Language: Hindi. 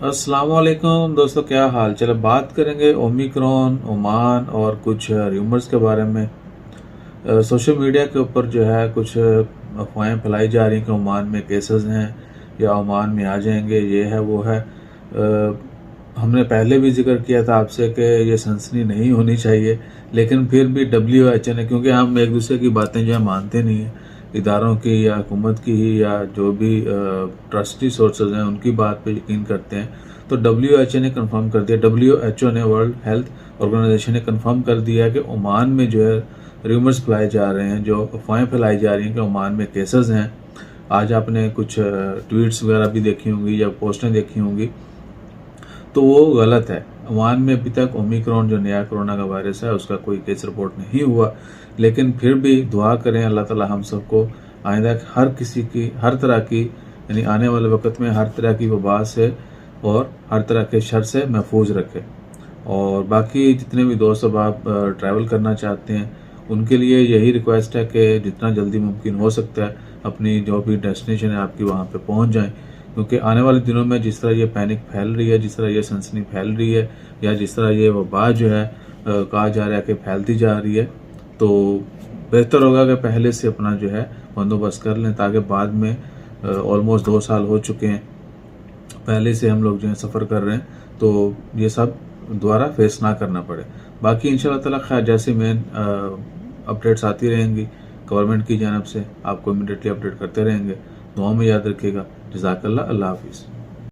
अस्सलामुअलैकुम दोस्तों, क्या हाल? चलो बात करेंगे ओमिक्रॉन, ओमान और कुछ र्यूमर्स के बारे में। सोशल मीडिया के ऊपर जो है कुछ अफवाहें फैलाई जा रही हैं कि ओमान में केसेस हैं या ओमान में आ जाएंगे, ये है वो है। हमने पहले भी जिक्र किया था आपसे कि ये सनसनी नहीं होनी चाहिए, लेकिन फिर भी WHO ने, क्योंकि हम एक दूसरे की बातें जो है मानते नहीं हैं, इदारों की या हुकूमत की ही या जो भी ट्रस्टी सोर्सेज हैं उनकी बात पे यकीन करते हैं। तो WHO ने कंफर्म कर दिया, WHO ने, वर्ल्ड हेल्थ ऑर्गेनाइजेशन ने कंफर्म कर दिया कि ओमान में जो है र्यूमर्स फैलाए जा रहे हैं, जो अफवाहें फैलाई जा रही हैं कि ओमान में केसेस हैं। आज आपने कुछ ट्वीट्स वगैरह भी देखी होंगी या पोस्टें देखी होंगी, तो वो गलत है। ओमान में अभी तक ओमिक्रॉन जो नया कोरोना का वायरस है उसका कोई केस रिपोर्ट नहीं हुआ, लेकिन फिर भी दुआ करें अल्लाह ताला हम सबको आइंदा हर किसी की, हर तरह की, यानी आने वाले वक्त में हर तरह की वबा से और हर तरह के शर से महफूज रखे। और बाकी जितने भी दोस्त अब आप ट्रैवल करना चाहते हैं उनके लिए यही रिक्वेस्ट है कि जितना जल्दी मुमकिन हो सकता है अपनी जो भी डेस्टिनेशन है आपकी वहाँ पे पहुँच जाएं, क्योंकि आने वाले दिनों में जिस तरह ये पैनिक फैल रही है, जिस तरह ये सनसनी फैल रही है, या जिस तरह ये वबा जो है कहा जा रहा है कि फैलती जा रही है, तो बेहतर होगा कि पहले से अपना जो है बंदोबस्त कर लें, ताकि बाद में ऑलमोस्ट 2 साल हो चुके हैं पहले से हम लोग जो है सफ़र कर रहे हैं, तो ये सब दोबारा फेस ना करना पड़े। बाकी इंशाल्लाह ताला खैर जैसे मेन अपडेट्स आती रहेंगी गवर्नमेंट की जानब से, आपको इमीडिएटली अपडेट करते रहेंगे। दुआ में याद रखिएगा। जज़ाकल्लाह। अल्लाह हाफिज़।